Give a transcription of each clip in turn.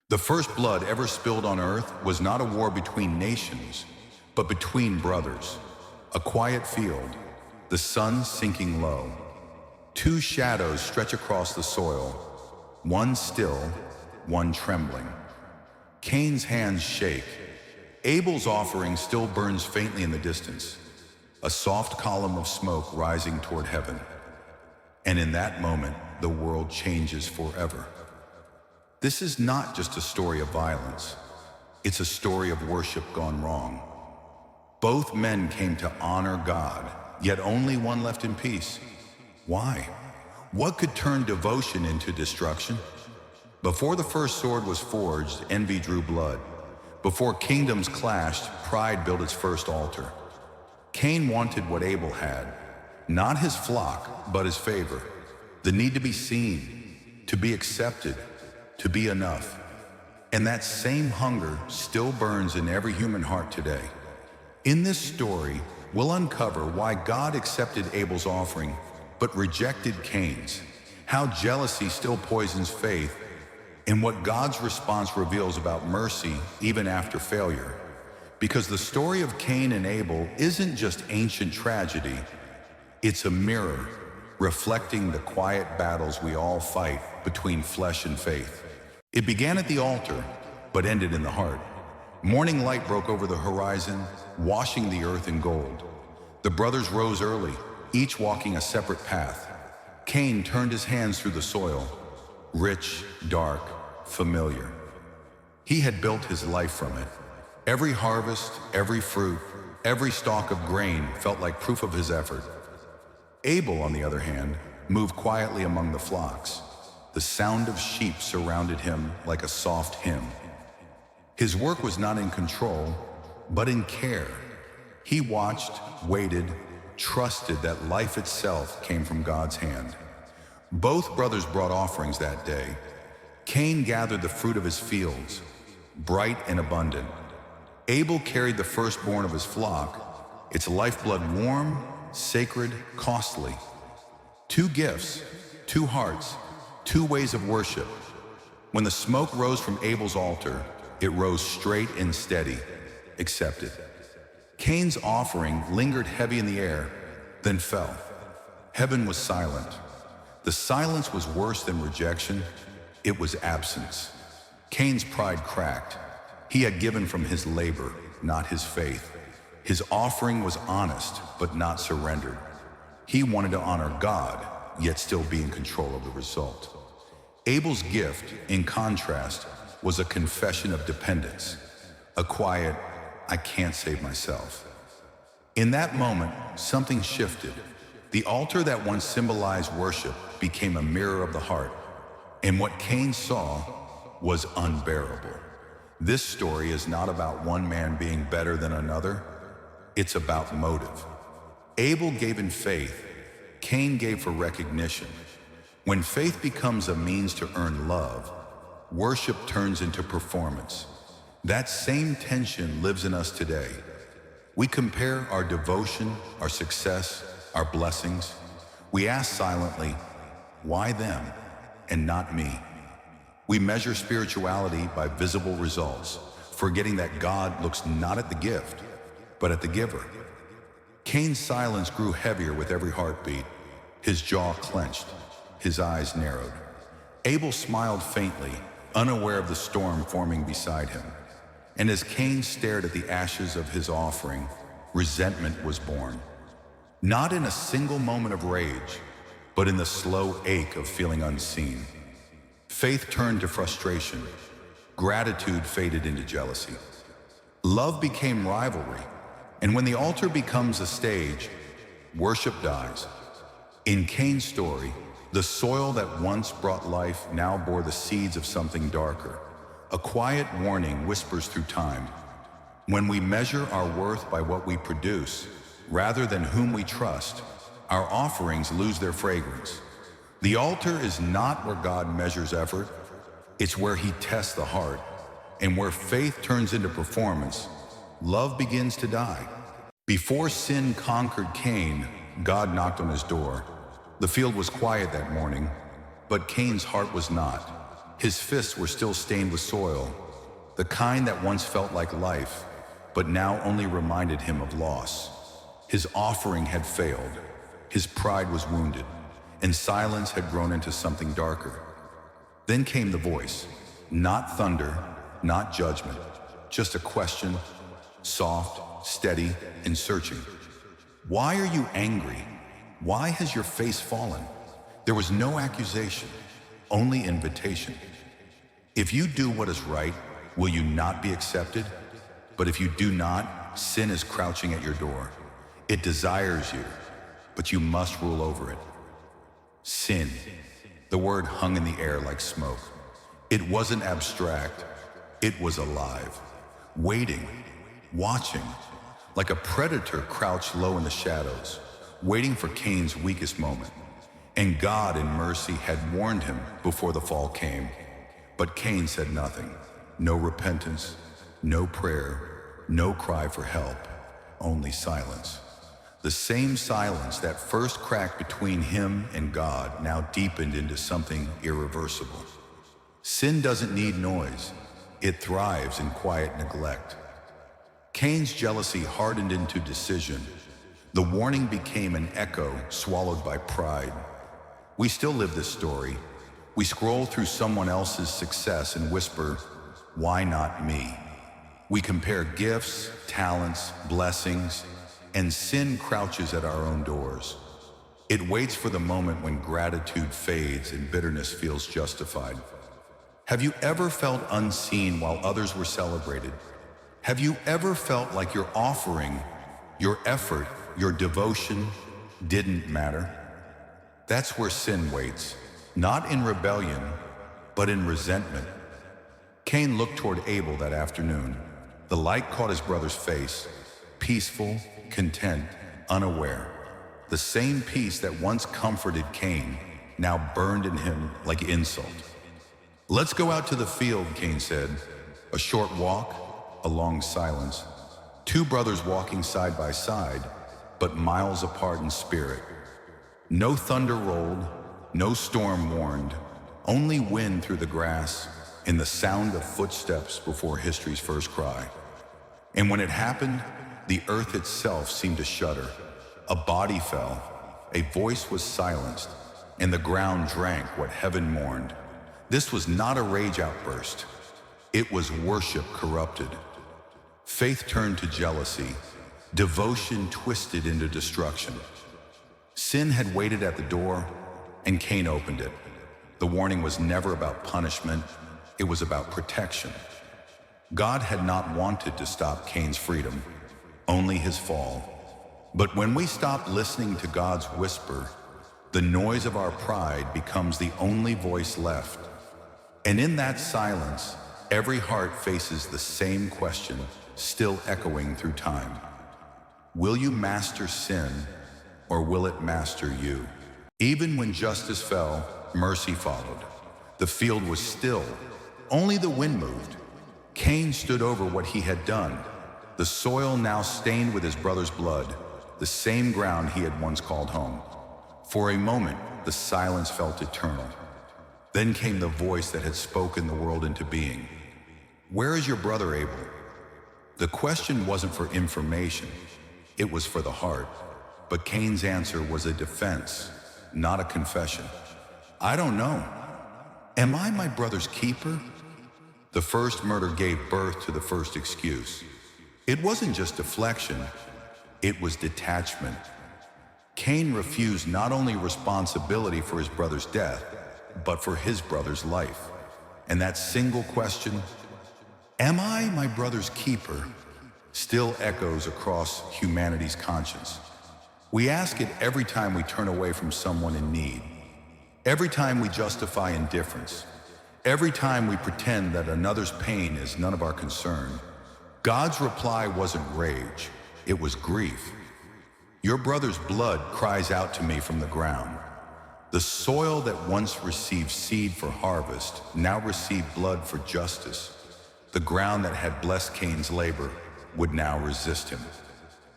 The first blood ever spilled on earth was not a war between nations, but between brothers. A quiet field, the sun sinking low. Two shadows stretch across the soil, one still, one trembling. Cain's hands shake. Abel's offering still burns faintly in the distance, a soft column of smoke rising toward heaven. And in that moment, the world changes forever. This is not just a story of violence. It's a story of worship gone wrong. Both men came to honor God, yet only one left in peace. Why? What could turn devotion into destruction? Before the first sword was forged, envy drew blood. Before kingdoms clashed, pride built its first altar. Cain wanted what Abel had, not his flock, but his favor. The need to be seen, to be accepted, to be enough. And that same hunger still burns in every human heart today. In this story, we'll uncover why God accepted Abel's offering, but rejected Cain's, how jealousy still poisons faith, and what God's response reveals about mercy even after failure. Because the story of Cain and Abel isn't just ancient tragedy, it's a mirror reflecting the quiet battles we all fight between flesh and faith. It began at the altar, but ended in the heart. Morning light broke over the horizon, washing the earth in gold. The brothers rose early, each walking a separate path. Cain turned his hands through the soil, rich, dark, familiar. He had built his life from it. Every harvest, every fruit, every stalk of grain felt like proof of his effort. Abel, on the other hand, moved quietly among the flocks. The sound of sheep surrounded him like a soft hymn. His work was not in control, but in care. He watched, waited, trusted that life itself came from God's hand. Both brothers brought offerings that day. Cain gathered the fruit of his fields, bright and abundant. Abel carried the firstborn of his flock, its lifeblood warm, sacred, costly. Two gifts, two hearts, two ways of worship. When the smoke rose from Abel's altar, it rose straight and steady, accepted. Cain's offering lingered heavy in the air, then fell. Heaven was silent. The silence was worse than rejection. It was absence. Cain's pride cracked. He had given from his labor, not his faith. His offering was honest, but not surrendered. He wanted to honor God, yet still be in control of the result. Abel's gift, in contrast, was a confession of dependence, a quiet, "I can't save myself." In that moment, something shifted. The altar that once symbolized worship became a mirror of the heart, and what Cain saw was unbearable. This story is not about one man being better than another. It's about motive. Abel gave in faith. Cain gave for recognition. When faith becomes a means to earn love, worship turns into performance. That same tension lives in us today. We compare our devotion, our success, our blessings. We ask silently, why them and not me? We measure spirituality by visible results, forgetting that God looks not at the gift, but at the giver. Cain's silence grew heavier with every heartbeat. His jaw clenched, his eyes narrowed. Abel smiled faintly, unaware of the storm forming beside him. And as Cain stared at the ashes of his offering, resentment was born. Not in a single moment of rage, but in the slow ache of feeling unseen. Faith turned to frustration. Gratitude faded into jealousy. Love became rivalry. And when the altar becomes a stage, worship dies. In Cain's story, the soil that once brought life now bore the seeds of something darker. A quiet warning whispers through time. When we measure our worth by what we produce, rather than whom we trust, our offerings lose their fragrance. The altar is not where God measures effort. It's where he tests the heart. And where faith turns into performance, love begins to die. Before sin conquered Cain, God knocked on his door. The field was quiet that morning, but Cain's heart was not. His fists were still stained with soil, the kind that once felt like life, but now only reminded him of loss. His offering had failed, his pride was wounded, and silence had grown into something darker. Then came the voice, not thunder, not judgment, just a question, soft, steady, and searching. Why are you angry? Why has your face fallen? There was no accusation, only invitation. If you do what is right, will you not be accepted? But if you do not, sin is crouching at your door. It desires you, but you must rule over it. Sin. The word hung in the air like smoke. It wasn't abstract, it was alive, waiting, watching, like a predator crouched low in the shadows, waiting for Cain's weakest moment. And God in mercy had warned him before the fall came. But Cain said nothing, no repentance, no prayer, no cry for help, only silence. The same silence that first cracked between him and God now deepened into something irreversible. Sin doesn't need noise, it thrives in quiet neglect. Cain's jealousy hardened into decision. The warning became an echo swallowed by pride. We still live this story. We scroll through someone else's success and whisper, "Why not me?" We compare gifts, talents, blessings, and sin crouches at our own doors. It waits for the moment when gratitude fades and bitterness feels justified. Have you ever felt unseen while others were celebrated? Have you ever felt like your offering, your effort, your devotion didn't matter? That's where sin waits, not in rebellion, but in resentment. Cain looked toward Abel that afternoon. The light caught his brother's face, peaceful, content, unaware. The same peace that once comforted Cain now burned in him like insult. "Let's go out to the field," Cain said. A short walk, a long silence. Two brothers walking side by side, but miles apart in spirit. No thunder rolled, no storm warned, only wind through the grass and the sound of footsteps before history's first cry. And when it happened, the earth itself seemed to shudder. A body fell, a voice was silenced, and the ground drank what heaven mourned. This was not a rage outburst. It was worship corrupted. Faith turned to jealousy, devotion twisted into destruction. Sin had waited at the door, and Cain opened it. The warning was never about punishment, it was about protection. God had not wanted to stop Cain's freedom, only his fall. But when we stop listening to God's whisper, the noise of our pride becomes the only voice left. And in that silence, every heart faces the same question, still echoing through time. Will you master sin, or will it master you? Even when justice fell, mercy followed. The field was still, only the wind moved. Cain stood over what he had done, the soil now stained with his brother's blood, the same ground he had once called home. For a moment, the silence felt eternal. Then came the voice that had spoken the world into being. "Where is your brother Abel?" The question wasn't for information, it was for the heart. But Cain's answer was a defense, not a confession. "I don't know. Am I my brother's keeper?" The first murder gave birth to the first excuse. It wasn't just deflection, it was detachment. Cain refused not only responsibility for his brother's death, but for his brother's life. And that single question, "Am I my brother's keeper?" still echoes across humanity's conscience. We ask it every time we turn away from someone in need, every time we justify indifference, every time we pretend that another's pain is none of our concern. God's reply wasn't rage, it was grief. "Your brother's blood cries out to me from the ground." The soil that once received seed for harvest now received blood for justice. The ground that had blessed Cain's labor would now resist him.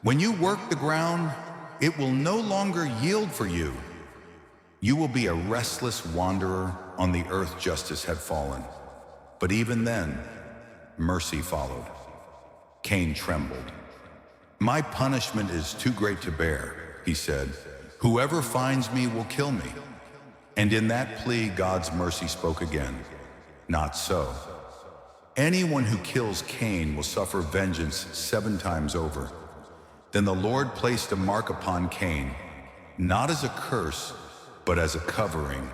When you work the ground, it will no longer yield for you. You will be a restless wanderer, on the earth justice had fallen. But even then, mercy followed. Cain trembled. "My punishment is too great to bear," he said. "Whoever finds me will kill me." And in that plea, God's mercy spoke again. "Not so. Anyone who kills Cain will suffer vengeance 7 times over." Then the Lord placed a mark upon Cain, not as a curse, but as a covering.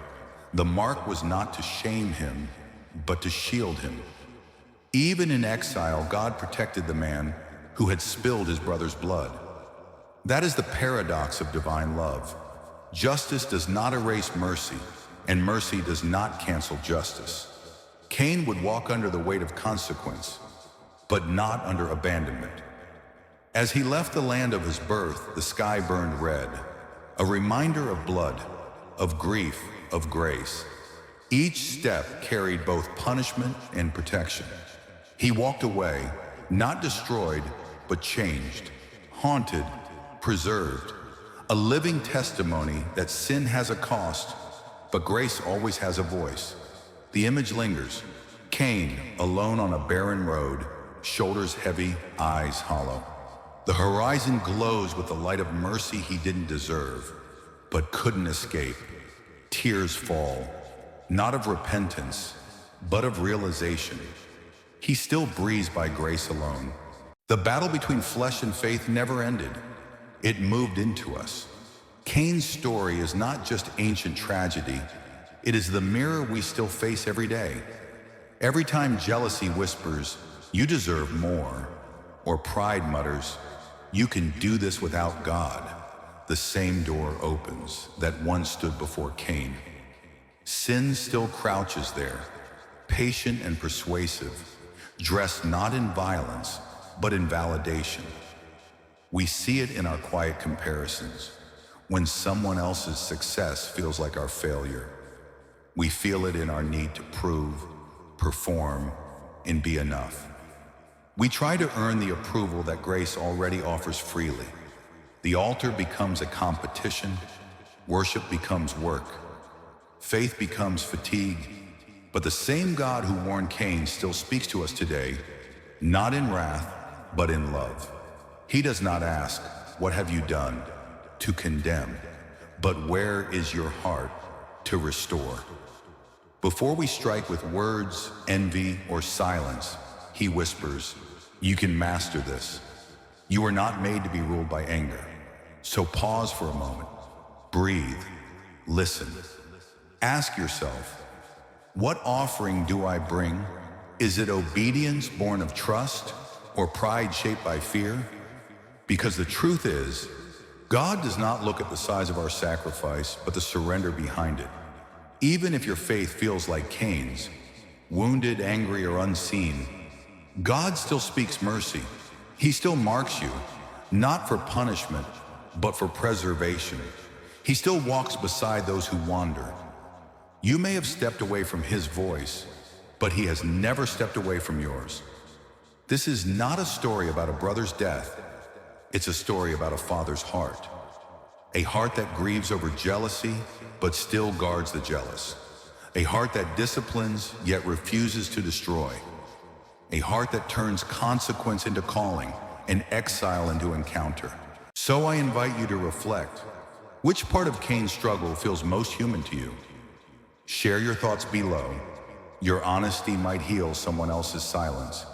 The mark was not to shame him, but to shield him. Even in exile, God protected the man who had spilled his brother's blood. That is the paradox of divine love. Justice does not erase mercy, and mercy does not cancel justice. Cain would walk under the weight of consequence, but not under abandonment. As he left the land of his birth, the sky burned red, a reminder of blood, of grief, of grace. Each step carried both punishment and protection. He walked away, not destroyed, but changed, haunted, preserved, a living testimony that sin has a cost, but grace always has a voice. The image lingers. Cain, alone on a barren road, shoulders heavy, eyes hollow. The horizon glows with the light of mercy he didn't deserve, but couldn't escape. Tears fall, not of repentance, but of realization. He still breathes by grace alone. The battle between flesh and faith never ended. It moved into us. Cain's story is not just ancient tragedy. It is the mirror we still face every day. Every time jealousy whispers, "You deserve more," or pride mutters, "You can do this without God," the same door opens that once stood before Cain. Sin still crouches there, patient and persuasive, dressed not in violence, but in validation. We see it in our quiet comparisons, when someone else's success feels like our failure. We feel it in our need to prove, perform, and be enough. We try to earn the approval that grace already offers freely. The altar becomes a competition, worship becomes work, faith becomes fatigue, but the same God who warned Cain still speaks to us today, not in wrath, but in love. He does not ask, "What have you done?" to condemn, but "Where is your heart?" to restore. Before we strike with words, envy, or silence, he whispers, "You can master this. You are not made to be ruled by anger." So pause for a moment, breathe, listen. Ask yourself, what offering do I bring? Is it obedience born of trust or pride shaped by fear? Because the truth is, God does not look at the size of our sacrifice, but the surrender behind it. Even if your faith feels like Cain's, wounded, angry, or unseen, God still speaks mercy. He still marks you, not for punishment, but for preservation. He still walks beside those who wander. You may have stepped away from his voice, but he has never stepped away from yours. This is not a story about a brother's death. It's a story about a father's heart. A heart that grieves over jealousy, but still guards the jealous. A heart that disciplines, yet refuses to destroy. A heart that turns consequence into calling and exile into encounter. So I invite you to reflect. Which part of Cain's struggle feels most human to you? Share your thoughts below. Your honesty might heal someone else's silence.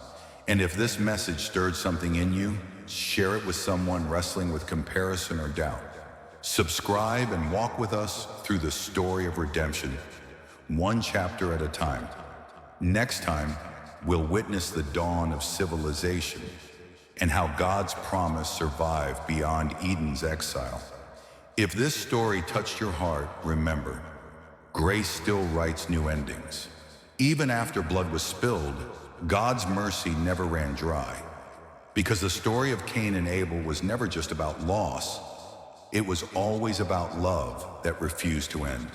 And if this message stirred something in you, share it with someone wrestling with comparison or doubt. Subscribe and walk with us through the story of redemption, one chapter at a time. Next time, we'll witness the dawn of civilization and how God's promise survived beyond Eden's exile. If this story touched your heart, remember, grace still writes new endings. Even after blood was spilled, God's mercy never ran dry. Because the story of Cain and Abel was never just about loss, it was always about love that refused to end.